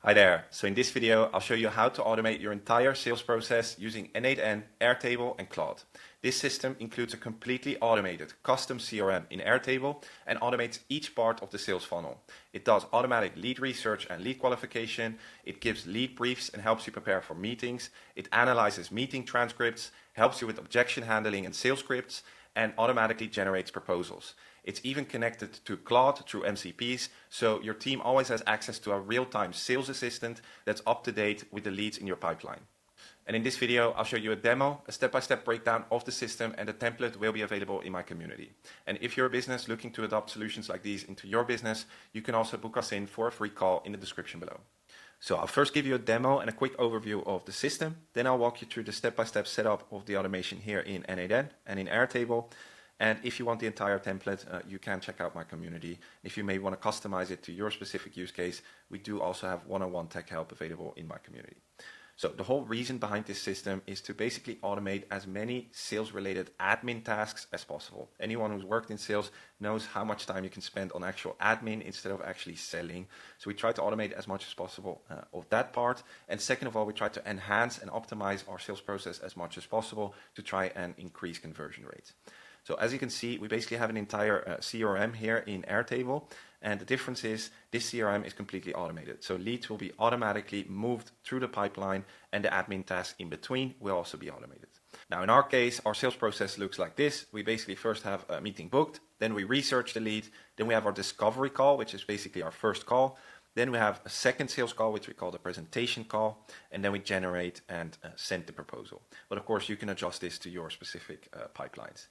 Hi there. So in this video, I'll show you how to automate your entire sales process using N8N, Airtable, and Claude. This system includes a completely automated custom CRM in Airtable and automates each part of the sales funnel. It does automatic lead research and lead qualification. It gives lead briefs and helps you prepare for meetings. It analyzes meeting transcripts, helps you with objection handling and sales scripts, and automatically generates proposals. It's even connected to Claude through MCPs, so your team always has access to a real-time sales assistant that's up to date with the leads in your pipeline. And in this video, I'll show you a demo, a step-by-step breakdown of the system, and the template will be available in my community. And if you're a business looking to adopt solutions like these into your business, you can also book us in for a free call in the description below. So I'll first give you a demo and a quick overview of the system. Then I'll walk you through the step-by-step setup of the automation here in N8N and in Airtable. And if you want the entire template, you can check out my community. If you may want to customize it to your specific use case, we do also have one-on-one tech help available in my community. So the whole reason behind this system is to basically automate as many sales-related admin tasks as possible. Anyone who's worked in sales knows how much time you can spend on actual admin instead of actually selling. So we try to automate as much as possible of that part. And second of all, we try to enhance and optimize our sales process as much as possible to try and increase conversion rates. So as you can see, we basically have an entire CRM here in Airtable, and the difference is this CRM is completely automated. So leads will be automatically moved through the pipeline, and the admin tasks in between will also be automated. Now in our case, our sales process looks like this. We basically first have a meeting booked, then we research the lead, then we have our discovery call, which is basically our first call. Then we have a second sales call, which we call the presentation call, and then we generate and send the proposal. But of course, you can adjust this to your specific pipelines.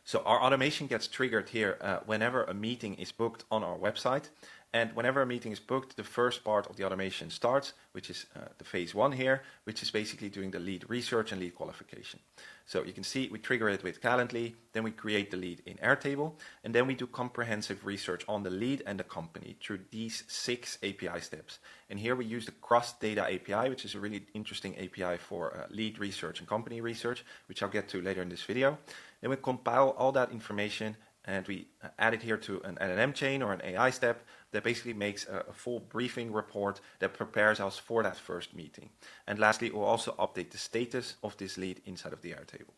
So our automation gets triggered here whenever a meeting is booked on our website. And whenever a meeting is booked, the first part of the automation starts, which is the phase one here, which is basically doing the lead research and lead qualification. So you can see we trigger it with Calendly, then we create the lead in Airtable, and then we do comprehensive research on the lead and the company through these 6 API steps. And here we use the Cross Data API, which is a really interesting API for lead research and company research, which I'll get to later in this video. Then we compile all that information and we add it here to an LLM chain or an AI step that basically makes a full briefing report that prepares us for that first meeting. And lastly, we'll also update the status of this lead inside of the Airtable.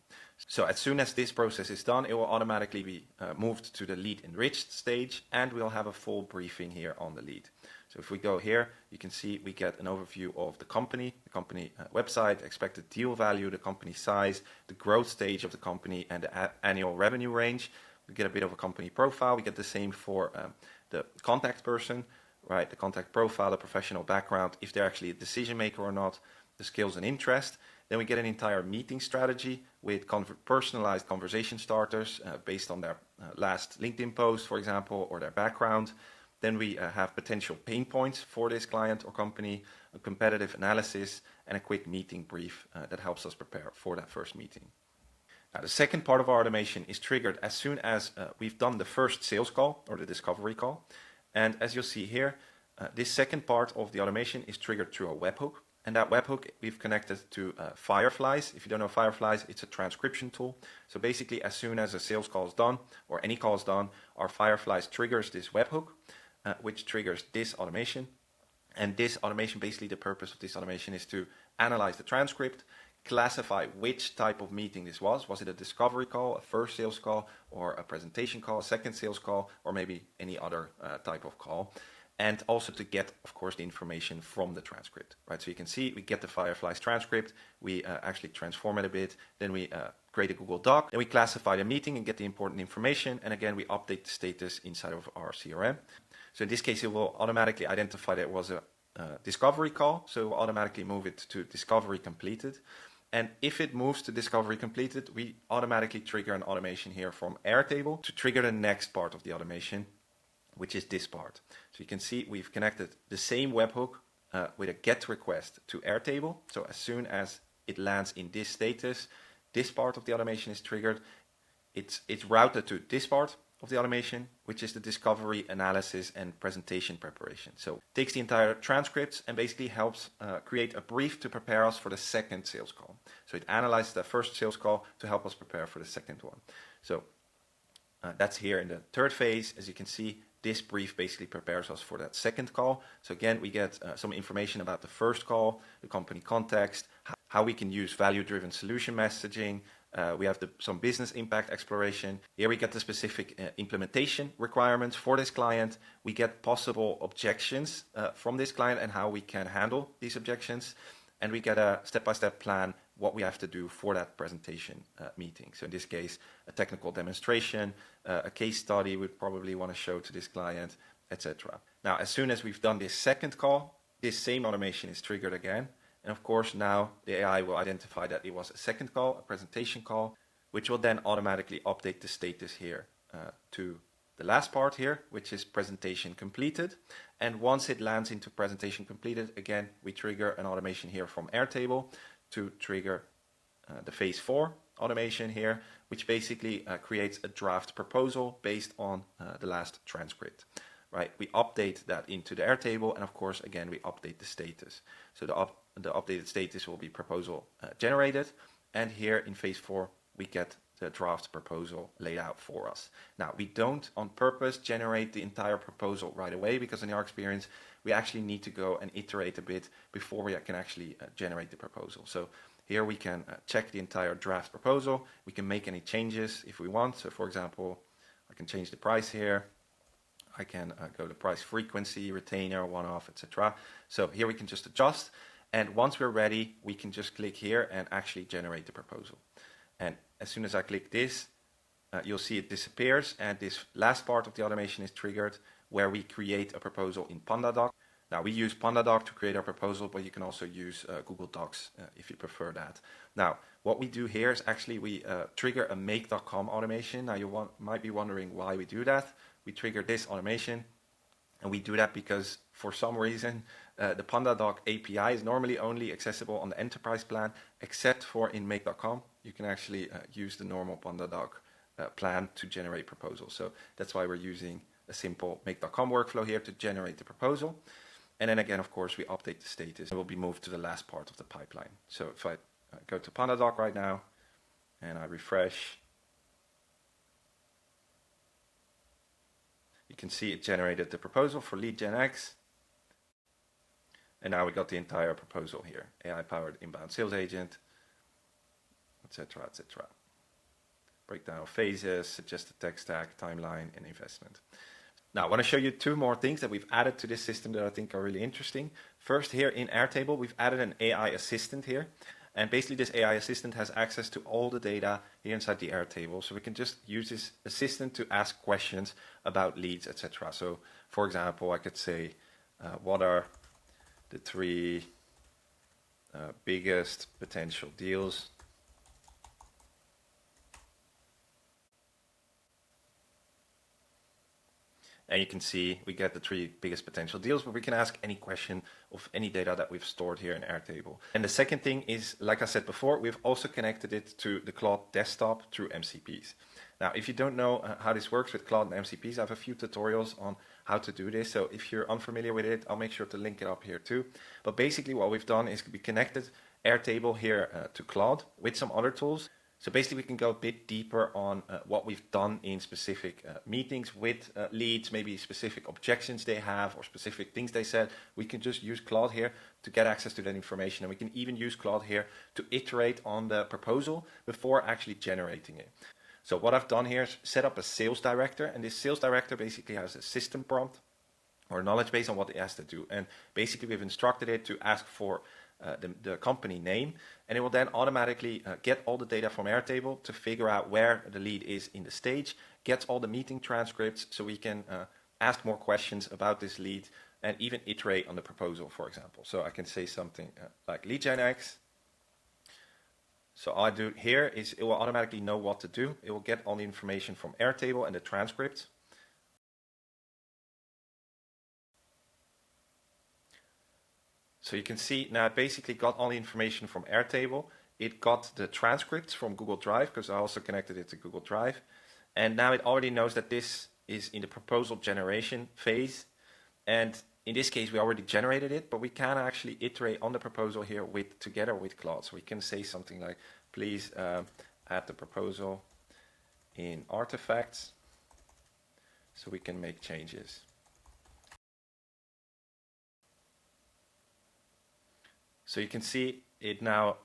So as soon as this process is done, it will automatically be moved to the lead enriched stage, and we'll have a full briefing here on the lead. So if we go here, you can see we get an overview of the company website, expected deal value, the company size, the growth stage of the company, and the annual revenue range. We get a bit of a company profile. We get the same for the contact person, right? The contact profile, the professional background, if they're actually a decision maker or not, the skills and interest. Then we get an entire meeting strategy with personalized conversation starters based on their last LinkedIn post, for example, or their background. Then we have potential pain points for this client or company, a competitive analysis, and a quick meeting brief that helps us prepare for that first meeting. Now, the second part of our automation is triggered as soon as we've done the first sales call or the discovery call. And as you'll see here, this second part of the automation is triggered through a webhook. And that webhook we've connected to Fireflies. If you don't know Fireflies, it's a transcription tool. So basically, as soon as a sales call is done or any call is done, our Fireflies triggers this webhook, which triggers this automation. And this automation, basically the purpose of this automation is to analyze the transcript, classify which type of meeting this was. Was it a discovery call, a first sales call, or a presentation call, a second sales call, or maybe any other type of call. And also to get, of course, the information from the transcript, right? So you can see we get the Fireflies transcript, we actually transform it a bit, then we create a Google Doc, then we classify the meeting and get the important information, and again, we update the status inside of our CRM. So in this case, it will automatically identify that it was a discovery call, so it will automatically move it to discovery completed. And if it moves to discovery completed, we automatically trigger an automation here from Airtable to trigger the next part of the automation, which is this part. So you can see we've connected the same webhook with a GET request to Airtable. So as soon as it lands in this status, this part of the automation is triggered. It's routed to this part of the automation, which is the discovery, analysis, and presentation preparation. So it takes the entire transcripts and basically helps create a brief to prepare us for the second sales call. So it analyzes the first sales call to help us prepare for the second one. So that's here in the third phase. As you can see, this brief basically prepares us for that second call. So again, we get some information about the first call, the company context, how we can use value-driven solution messaging. We have some business impact exploration. Here we get the specific implementation requirements for this client. We get possible objections from this client and how we can handle these objections. And we get a step-by-step plan what we have to do for that presentation meeting. So in this case, a technical demonstration, a case study we'd probably want to show to this client, etc. Now, as soon as we've done this second call, this same automation is triggered again. And of course, now the AI will identify that it was a second call, a presentation call, which will then automatically update the status here to the last part here, which is presentation completed. And once it lands into presentation completed, again, we trigger an automation here from Airtable to trigger the phase 4 automation here, which basically creates a draft proposal based on the last transcript. Right? We update that into the Airtable, and of course, again, we update the status. So the updated status will be proposal generated, and here in phase 4, we get the draft proposal laid out for us. Now, we don't on purpose generate the entire proposal right away, because in our experience, we actually need to go and iterate a bit before we can actually generate the proposal. So here we can check the entire draft proposal. We can make any changes if we want. So for example, I can change the price here. I can go to price frequency, retainer, one-off, etc. So here we can just adjust. And once we're ready, we can just click here and actually generate the proposal. And as soon as I click this, you'll see it disappears. And this last part of the automation is triggered where we create a proposal in PandaDoc. Now, we use PandaDoc to create our proposal, but you can also use Google Docs if you prefer that. Now, what we do here is actually we trigger a make.com automation. Now, you might be wondering why we do that. We trigger this automation, and we do that because for some reason, the PandaDoc API is normally only accessible on the enterprise plan, except for in make.com. You can actually use the normal PandaDoc plan to generate proposals. So that's why we're using a simple make.com workflow here to generate the proposal. And then again, of course, we update the status. It will be moved to the last part of the pipeline. So if I go to PandaDoc right now and I refresh, you can see it generated the proposal for lead Gen X. And now we got the entire proposal here. AI-powered inbound sales agent, etc., etc. Breakdown of phases, suggested tech stack, timeline, and investment. Now, I want to show you two more things that we've added to this system that I think are really interesting. First, here in Airtable, we've added an AI assistant here. And basically, this AI assistant has access to all the data here inside the Airtable. So we can just use this assistant to ask questions about leads, etc. So, for example, I could say, what are the 3 biggest potential deals? And you can see we get the 3 biggest potential deals, but we can ask any question of any data that we've stored here in Airtable. And the second thing is, like I said before, we've also connected it to the Claude desktop through MCPs. Now, if you don't know how this works with Claude and MCPs, I have a few tutorials on how to do this. So if you're unfamiliar with it, I'll make sure to link it up here too. But basically what we've done is we connected Airtable here to Claude with some other tools. So basically we can go a bit deeper on what we've done in specific meetings with leads, maybe specific objections they have or specific things they said. We can just use Claude here to get access to that information. And we can even use Claude here to iterate on the proposal before actually generating it. So what I've done here is set up a sales director, and this sales director basically has a system prompt or knowledge base on what it has to do. And basically we've instructed it to ask for the company name, and it will then automatically get all the data from Airtable to figure out where the lead is in the stage, gets all the meeting transcripts so we can ask more questions about this lead and even iterate on the proposal, for example. So I can say something like lead Gen X. So all I do here is it will automatically know what to do. It will get all the information from Airtable and the transcript. So you can see now it basically got all the information from Airtable. It got the transcripts from Google Drive because I also connected it to Google Drive. And now it already knows that this is in the proposal generation phase. And in this case, we already generated it, but we can actually iterate on the proposal here together with Claude. So we can say something like, please add the proposal in artifacts. so we can make changes. So you can see it now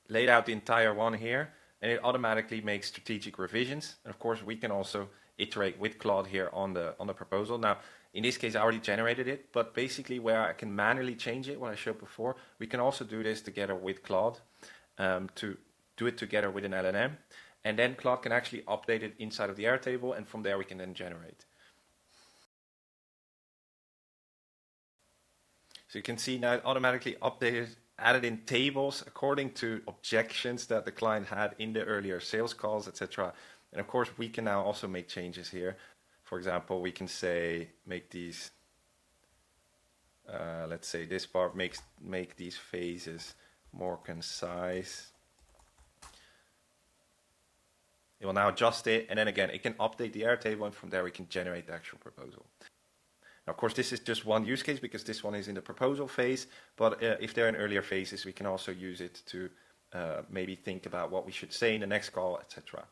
laid out the entire one here, and it automatically makes strategic revisions. And of course, we can also iterate with Claude here on the proposal. Now, in this case, I already generated it, but basically where I can manually change it, what I showed before, we can also do this together with Claude to do it together with an LLM. And then Claude can actually update it inside of the Airtable, and from there we can then generate. So you can see now it automatically updated, added in tables according to objections that the client had in the earlier sales calls, etc. And of course, we can now also make changes here. For example, we can say, make these, let's say this part, make these phases more concise. It will now adjust it, and then again, it can update the Airtable, and from there we can generate the actual proposal. Now, of course, this is just one use case because this one is in the proposal phase, but if they're in earlier phases, we can also use it to maybe think about what we should say in the next call, etc.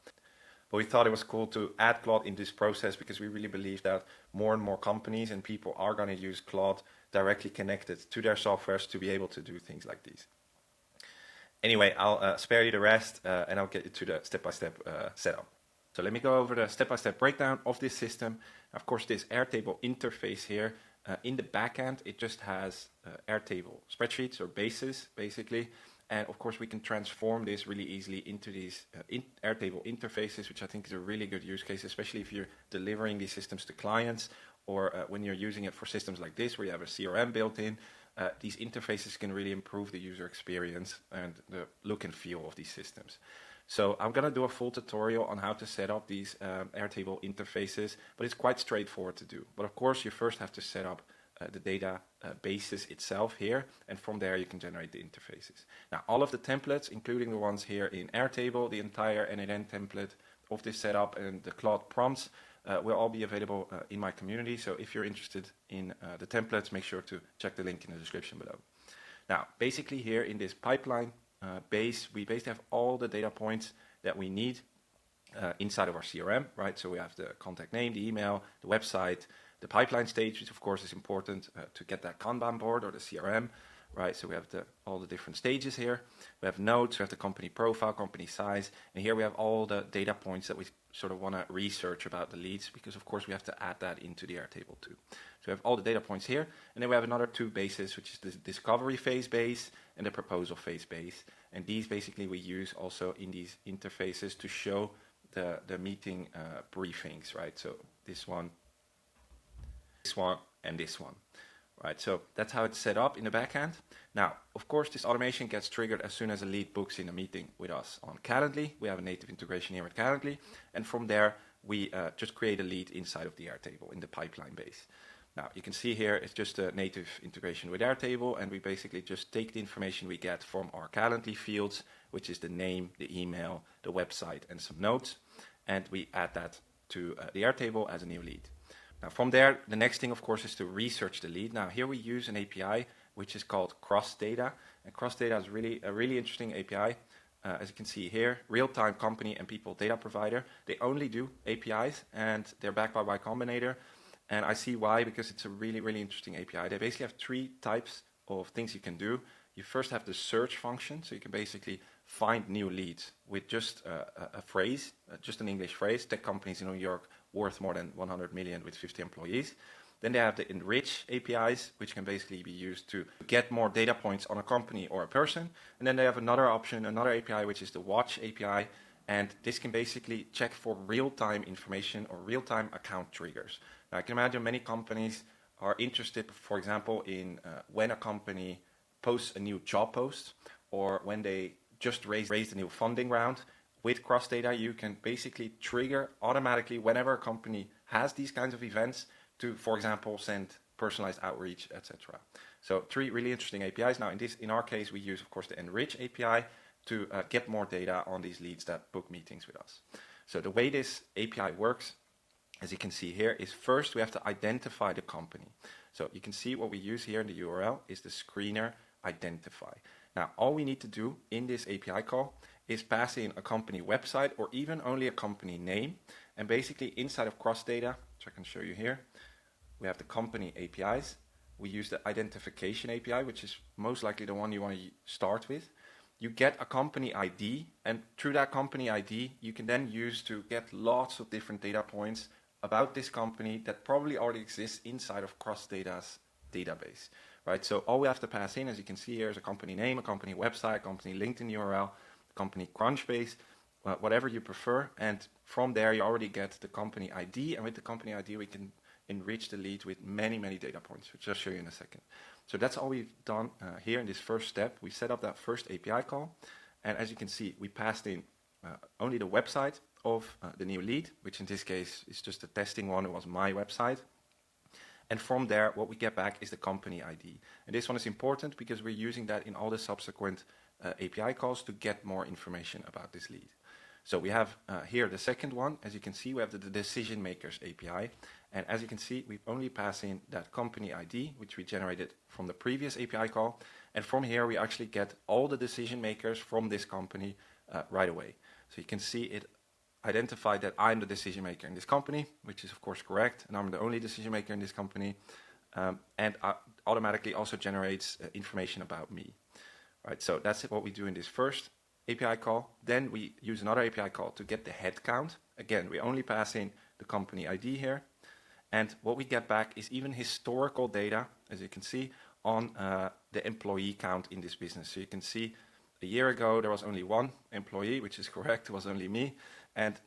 But we thought it was cool to add Claude in this process because we really believe that more and more companies and people are going to use Claude directly connected to their softwares to be able to do things like these. Anyway, I'll spare you the rest and I'll get you to the step-by-step setup. So let me go over the step-by-step breakdown of this system. Of course, this Airtable interface here, in the backend, it just has Airtable spreadsheets or bases, basically. And of course, we can transform this really easily into these Airtable interfaces, which I think is a really good use case, especially if you're delivering these systems to clients or when you're using it for systems like this, where you have a CRM built in. These interfaces can really improve the user experience and the look and feel of these systems. So I'm going to do a full tutorial on how to set up these Airtable interfaces, but it's quite straightforward to do. But of course, you first have to set up the data bases itself here, and from there you can generate the interfaces. Now, all of the templates, including the ones here in Airtable, the entire N8N template of this setup and the Claude prompts, will all be available in my community. So if you're interested in the templates, make sure to check the link in the description below. Now, basically here in this pipeline base, we basically have all the data points that we need inside of our CRM, right? So we have the contact name, the email, the website, the pipeline stage, which of course is important to get that Kanban board or the CRM, right? So we have all the different stages here. We have notes, we have the company profile, company size, and here we have all the data points that we sort of want to research about the leads, because of course we have to add that into the Airtable too. So we have all the data points here, and then we have another two bases, which is the discovery phase base and the proposal phase base. And these basically we use also in these interfaces to show the meeting briefings, right? So this one, and this one, right? So that's how it's set up in the backend. Now, of course, this automation gets triggered as soon as a lead books in a meeting with us on Calendly. We have a native integration here with Calendly, and from there, we just create a lead inside of the Airtable in the pipeline base. Now, you can see here, it's just a native integration with Airtable, and we basically just take the information we get from our Calendly fields, which is the name, the email, the website, and some notes, and we add that to the Airtable as a new lead. Now, from there, the next thing, of course, is to research the lead. Now, here we use an API, which is called Cross Data, and Cross Data is really a really interesting API. As you can see here, real-time company and people data provider. They only do APIs, and they're backed by Y Combinator. And I see why, because it's a really, really interesting API. They basically have three types of things you can do. You first have the search function, so you can basically find new leads with just a phrase, just an English phrase. Tech companies in New York worth more than 100 million with 50 employees. Then they have the enrich APIs, which can basically be used to get more data points on a company or a person. And then they have another option, another API, which is the watch API. And this can basically check for real-time information or real-time account triggers. Now, I can imagine many companies are interested, for example, in when a company posts a new job post or when they just raised a new funding round. With Cross Data, you can basically trigger automatically whenever a company has these kinds of events to, for example, send personalized outreach, etc. So three really interesting APIs. Now, in our case, we use, of course, the enrich API to get more data on these leads that book meetings with us. So the way this API works, as you can see here, is first we have to identify the company. So you can see what we use here in the URL is the screener identify. Now, all we need to do in this API call is pass in a company website or even only a company name, And basically inside of cross data, which I can show you here, we have the company APIs. We use the identification API, which is most likely the one you want to start with. You get a company ID, and through that company ID, you can then use to get lots of different data points about this company that probably already exists inside of cross data's database, right? So all we have to pass in, as you can see here, is a company name, a company website, company LinkedIn URL, company Crunchbase, whatever you prefer. And from there, you already get the company ID. And with the company ID, we can enrich the lead with many, many data points, which I'll show you in a second. So that's all we've done here in this first step. We set up that first API call. And as you can see, we passed in only the website of the new lead, which in this case is just a testing one. It was my website. And from there, what we get back is the company ID. And this one is important because we're using that in all the subsequent API calls to get more information about this lead. So we have here the second one. As you can see, we have the decision makers API. And as you can see, we only pass in that company ID, which we generated from the previous API call. And from here, we actually get all the decision makers from this company right away. So you can see it identified that I'm the decision maker in this company, which is of course correct. And I'm the only decision maker in this company. And automatically also generates information about me. Right, so that's what we do in this first API call. Then we use another API call to get the head count. Again, we only pass in the company ID here. And what we get back is even historical data, as you can see, on the employee count in this business. So you can see a year ago, there was only one employee, which is correct. It was only me. And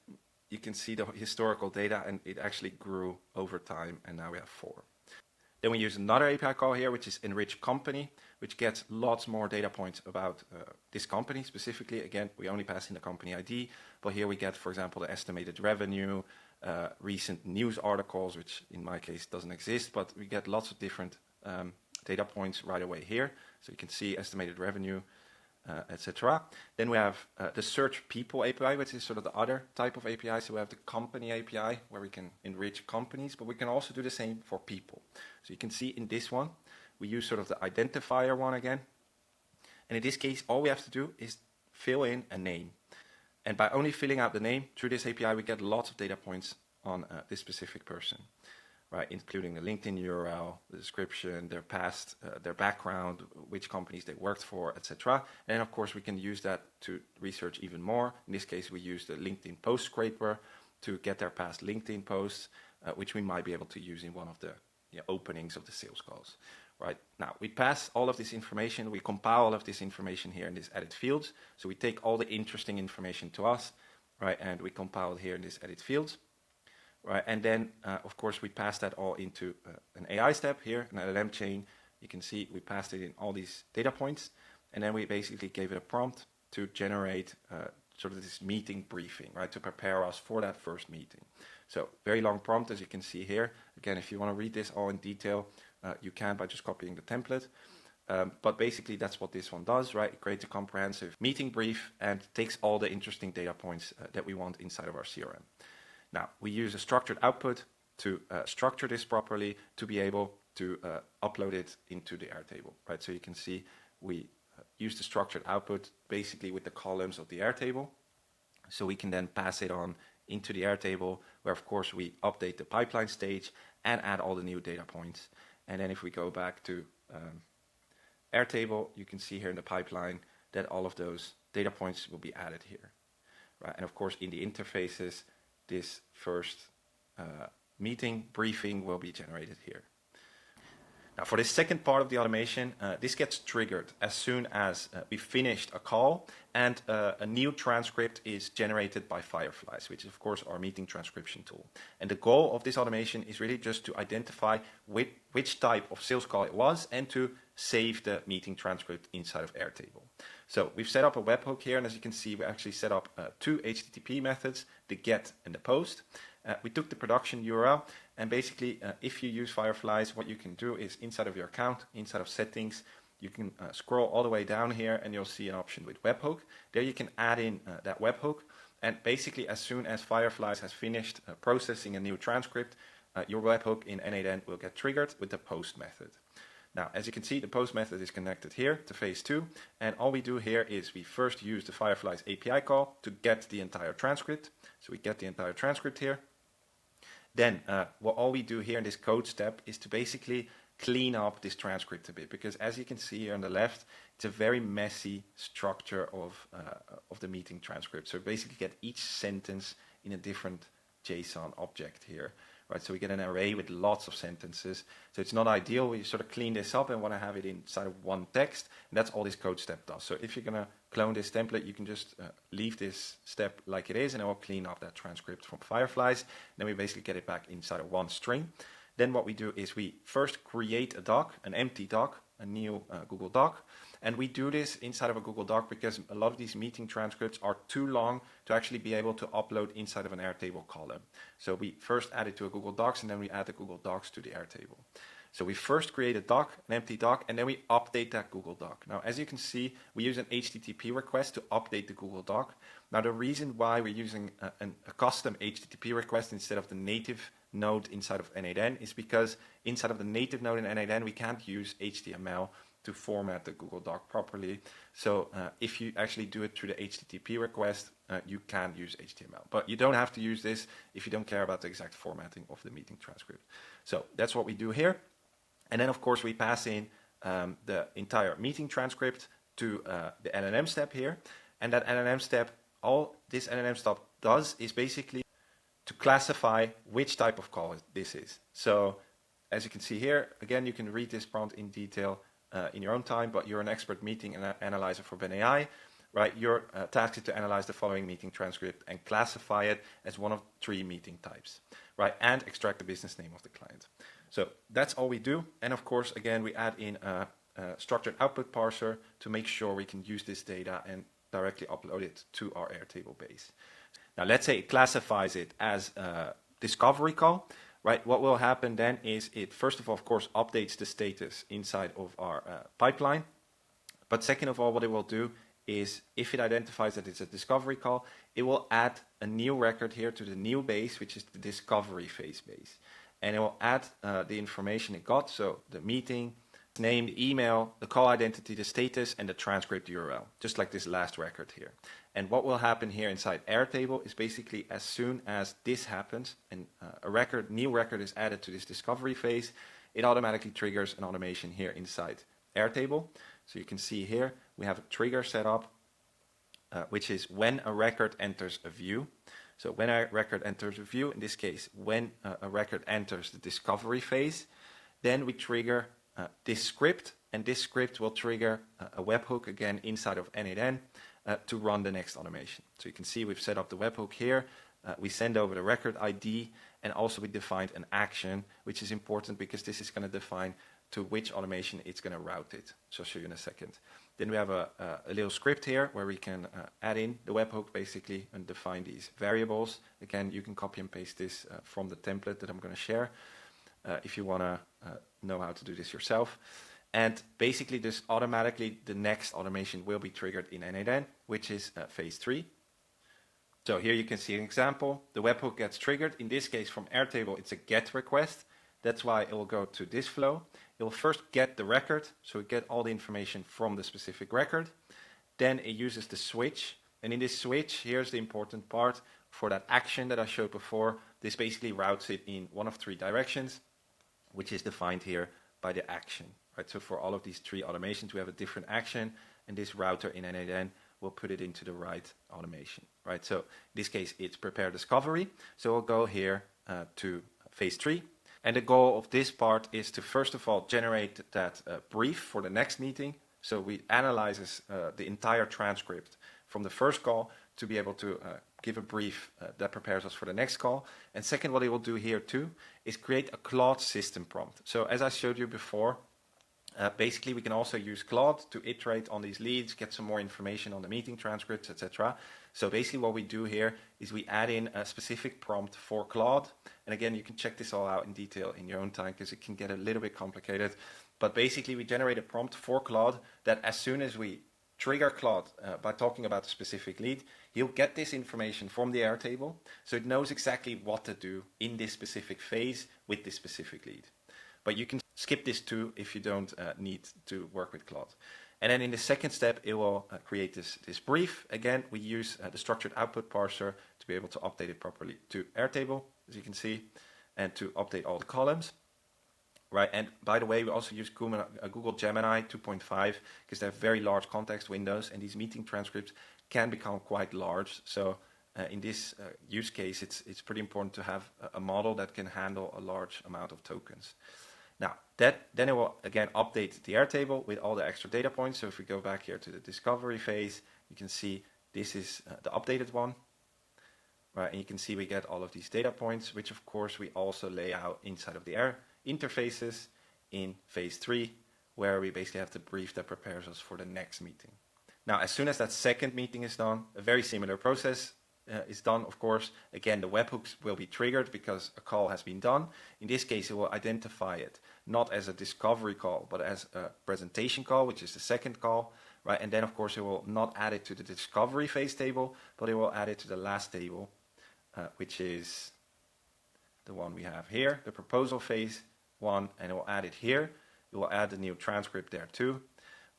you can see the historical data, and it actually grew over time. And now we have 4. Then we use another API call here, which is enrich company, which gets lots more data points about this company specifically. Again, we only pass in the company ID, but here we get, for example, the estimated revenue, recent news articles, which in my case doesn't exist, but we get lots of different data points right away here. So you can see estimated revenue, etc. Then we have the search people API, which is sort of the other type of API. So we have the company API where we can enrich companies, but we can also do the same for people. So you can see in this one, we use sort of the identifier one again. And in this case, all we have to do is fill in a name. And by only filling out the name through this API, we get lots of data points on this specific person, right? Including the LinkedIn URL, the description, their past, their background, which companies they worked for, etc. And of course, we can use that to research even more. In this case, we use the LinkedIn post scraper to get their past LinkedIn posts, which we might be able to use in one of the openings of the sales calls. Right, now we pass all of this information, we compile all of this information here in this edit fields. So we take all the interesting information to us, right, and we compile it here in this edit fields. Right, and then of course we pass that all into an AI step here, an LLM chain. You can see we passed it in all these data points, and then we basically gave it a prompt to generate sort of this meeting briefing, right, to prepare us for that first meeting. So very long prompt, as you can see here. Again, if you want to read this all in detail, you can by just copying the template. But basically, that's what this one does, right? It creates a comprehensive meeting brief and takes all the interesting data points that we want inside of our CRM. Now, we use a structured output to structure this properly to be able to upload it into the Airtable, right? So you can see we use the structured output basically with the columns of the Airtable. So we can then pass it on into the Airtable, where of course we update the pipeline stage and add all the new data points. And then if we go back to Airtable, you can see here in the pipeline that all of those data points will be added here, right? And of course, in the interfaces, this first meeting briefing will be generated here. Now, for the second part of the automation, this gets triggered as soon as we finished a call and a new transcript is generated by Fireflies, which is, of course, our meeting transcription tool. And the goal of this automation is really just to identify which type of sales call it was and to save the meeting transcript inside of Airtable. So we've set up a webhook here, and as you can see, we actually set up 2 HTTP methods, the get and the post. We took the production URL, and basically, if you use Fireflies, what you can do is inside of your account, inside of settings, you can scroll all the way down here, and you'll see an option with webhook. There you can add in that webhook, and basically, as soon as Fireflies has finished processing a new transcript, your webhook in N8N will get triggered with the post method. Now, as you can see, the post method is connected here to phase 2, and all we do here is we first use the Firefly's API call to get the entire transcript. So we get the entire transcript here. Then what all we do here in this code step is to basically clean up this transcript a bit, because as you can see here on the left, it's a very messy structure of the meeting transcript. So basically get each sentence in a different JSON object here. Right, so we get an array with lots of sentences. So it's not ideal. We sort of clean this up and want to have it inside of one text. And that's all this code step does. So if you're going to clone this template, you can just leave this step like it is, and it will clean up that transcript from Fireflies. Then we basically get it back inside of one string. Then what we do is we first create a doc, an empty doc, a new Google Doc. And we do this inside of a Google Doc because a lot of these meeting transcripts are too long to actually be able to upload inside of an Airtable column. So we first add it to a Google Docs, and then we add the Google Docs to the Airtable. So we first create a doc, an empty doc, and then we update that Google Doc. Now, as you can see, we use an HTTP request to update the Google Doc. Now, the reason why we're using a custom HTTP request instead of the native node inside of N8N is because inside of the native node in N8N, we can't use HTML to format the Google Doc properly. So if you actually do it through the HTTP request, you can use HTML. But you don't have to use this if you don't care about the exact formatting of the meeting transcript. So that's what we do here. And then, of course, we pass in the entire meeting transcript to the LLM step here. And that LLM step, all this LLM step does is basically to classify which type of call this is. So as you can see here, again, you can read this prompt in detail in your own time, but you're an expert meeting analyzer for Ben AI, right? Your task is to analyze the following meeting transcript and classify it as one of 3 meeting types, right? And extract the business name of the client. So that's all we do. And of course, again, we add in a structured output parser to make sure we can use this data and directly upload it to our Airtable base. Now, let's say it classifies it as a discovery call. Right, what will happen then is it first of all, of course, updates the status inside of our pipeline. But second of all, what it will do is if it identifies that it's a discovery call, it will add a new record here to the new base, which is the discovery phase base. And it will add the information it got, so the meeting, name, the email, the call identity, the status, and the transcript URL, just like this last record here. And what will happen here inside Airtable is basically as soon as this happens and a new record is added to this discovery phase, it automatically triggers an automation here inside Airtable. So you can see here we have a trigger set up, which is when a record enters a view. So when a record enters a view, in this case, when a record enters the discovery phase, then we trigger this script, and this script will trigger a webhook again inside of N8N to run the next automation. So you can see we've set up the webhook here. We send over the record ID, and also we defined an action, which is important because this is going to define to which automation it's going to route it. So I'll show you in a second. Then we have a little script here where we can add in the webhook basically and define these variables. Again, you can copy and paste this from the template that I'm going to share if you want to know how to do this yourself. And basically this automatically, the next automation will be triggered in N8N, which is phase 3. So here you can see an example. The webhook gets triggered. In this case from Airtable, it's a GET request. That's why it will go to this flow. It will first get the record, so it get all the information from the specific record. Then it uses the switch. And in this switch, here's the important part. For that action that I showed before, this basically routes it in one of 3 directions, which is defined here by the action. Right? So for all of these 3 automations, we have a different action, and this router in N8N will put it into the right automation. Right? So in this case, it's prepare discovery. So we'll go here to phase 3. And the goal of this part is to first of all generate that brief for the next meeting. So we analyzes the entire transcript from the first call to be able to give a brief that prepares us for the next call. And second, what it will do here too is create a Claude system prompt. So as I showed you before, basically we can also use Claude to iterate on these leads, get some more information on the meeting transcripts, etc. So basically what we do here is we add in a specific prompt for Claude. And again, you can check this all out in detail in your own time because it can get a little bit complicated. But basically we generate a prompt for Claude that as soon as we trigger Claude by talking about a specific lead, he'll get this information from the Airtable. So it knows exactly what to do in this specific phase with this specific lead. but you can skip this too if you don't need to work with Claude. And then in the second step, it will create this brief. Again, we use the structured output parser to be able to update it properly to Airtable, as you can see, and to update all the columns. Right, and by the way, we also use Google Gemini 2.5 because they have very large context windows, and these meeting transcripts can become quite large. So in this use case, it's pretty important to have a model that can handle a large amount of tokens. Now, then it will again update the Airtable with all the extra data points. So if we go back here to the discovery phase, you can see this is the updated one. Right, and you can see we get all of these data points, which of course we also lay out inside of the interfaces in phase 3, where we basically have the brief that prepares us for the next meeting. Now, as soon as that second meeting is done, a very similar process is done, of course. Again, the webhooks will be triggered because a call has been done. In this case, it will identify it not as a discovery call, but as a presentation call, which is the second call, right? And then, of course, it will not add it to the discovery phase table, but it will add it to the last table, which is the one we have here, the proposal phase one, and it will add it here. It will add the new transcript there too,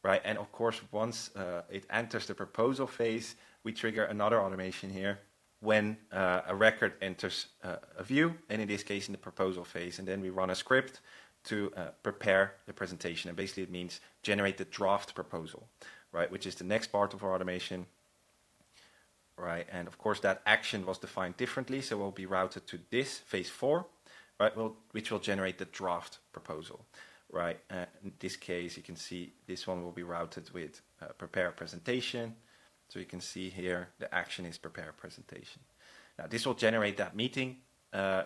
right? And of course, once it enters the proposal phase, we trigger another automation here when a record enters a view, and in this case in the proposal phase, and then we run a script to prepare the presentation. And basically it means generate the draft proposal, right? Which is the next part of our automation, right? And of course that action was defined differently, so it will be routed to this phase 4, right, which will generate the draft proposal, right? In this case, you can see this one will be routed with prepare presentation. So you can see here the action is prepare presentation. Now this will generate that meeting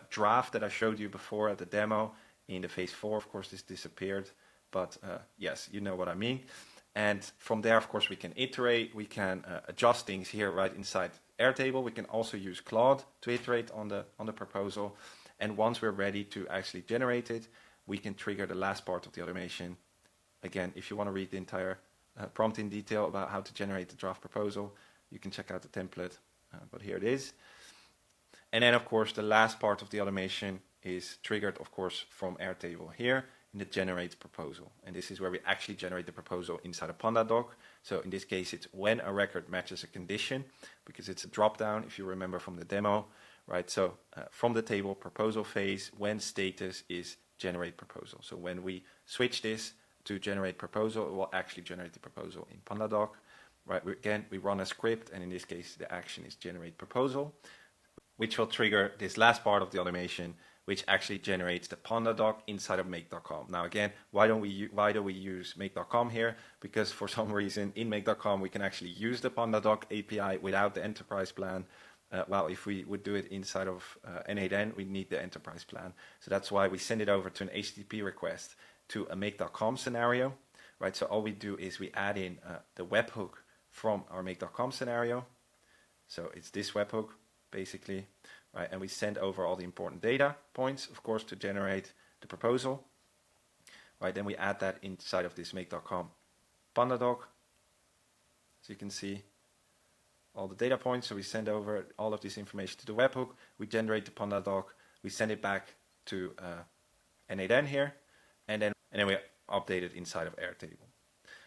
draft that I showed you before at the demo in the phase 4. Of course, this disappeared, but yes, you know what I mean. And from there, of course, we can iterate, we can adjust things here right inside Airtable. We can also use Claude to iterate on the proposal. And once we're ready to actually generate it, we can trigger the last part of the automation. Again, if you want to read the entire prompt in detail about how to generate the draft proposal, you can check out the template, but here it is. And then, of course, the last part of the automation is triggered, of course, from Airtable here in the generate proposal. And this is where we actually generate the proposal inside a PandaDoc. So in this case, it's when a record matches a condition, because it's a drop-down, if you remember from the demo. Right, so from the table proposal phase, when status is generate proposal. So when we switch this to generate proposal, it will actually generate the proposal in PandaDoc. Right, we run a script, and in this case, the action is generate proposal, which will trigger this last part of the automation, which actually generates the PandaDoc inside of make.com. Now again, why do we use make.com here? Because for some reason in make.com we can actually use the PandaDoc API without the enterprise plan. Well, if we would do it inside of N8N, we need the enterprise plan. So that's why we send it over to an HTTP request to a make.com scenario, right? So all we do is we add in the webhook from our make.com scenario. So it's this webhook, basically, right? And we send over all the important data points, of course, to generate the proposal, right? Then we add that inside of this make.com PandaDoc. So you can see all the data points. So we send over all of this information to the webhook. We generate the PandaDoc. We send it back to N8N here, and then we update it inside of Airtable.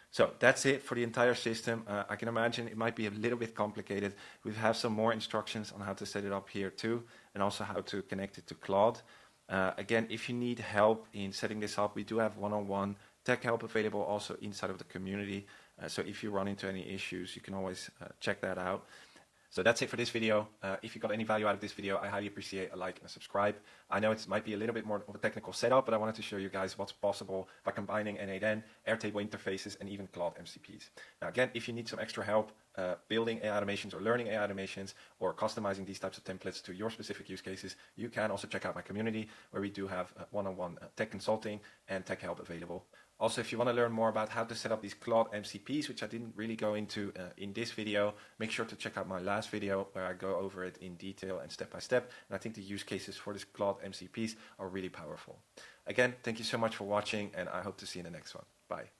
So that's it for the entire system. I can imagine it might be a little bit complicated. We have some more instructions on how to set it up here too, and also how to connect it to Claude. Again, if you need help in setting this up, we do have one-on-one tech help available also inside of the community. So if you run into any issues, you can always check that out. So that's it for this video. If you got any value out of this video, I highly appreciate a like and a subscribe. I know it might be a little bit more of a technical setup, but I wanted to show you guys what's possible by combining N8N, Airtable interfaces, and even Claude MCPs. Now again, if you need some extra help building AI automations or learning AI automations or customizing these types of templates to your specific use cases, you can also check out my community where we do have one-on-one tech consulting and tech help available. Also, if you want to learn more about how to set up these Claude MCPs, which I didn't really go into in this video, make sure to check out my last video where I go over it in detail and step by step. And I think the use cases for this Claude MCPs are really powerful. Again, thank you so much for watching, and I hope to see you in the next one. Bye.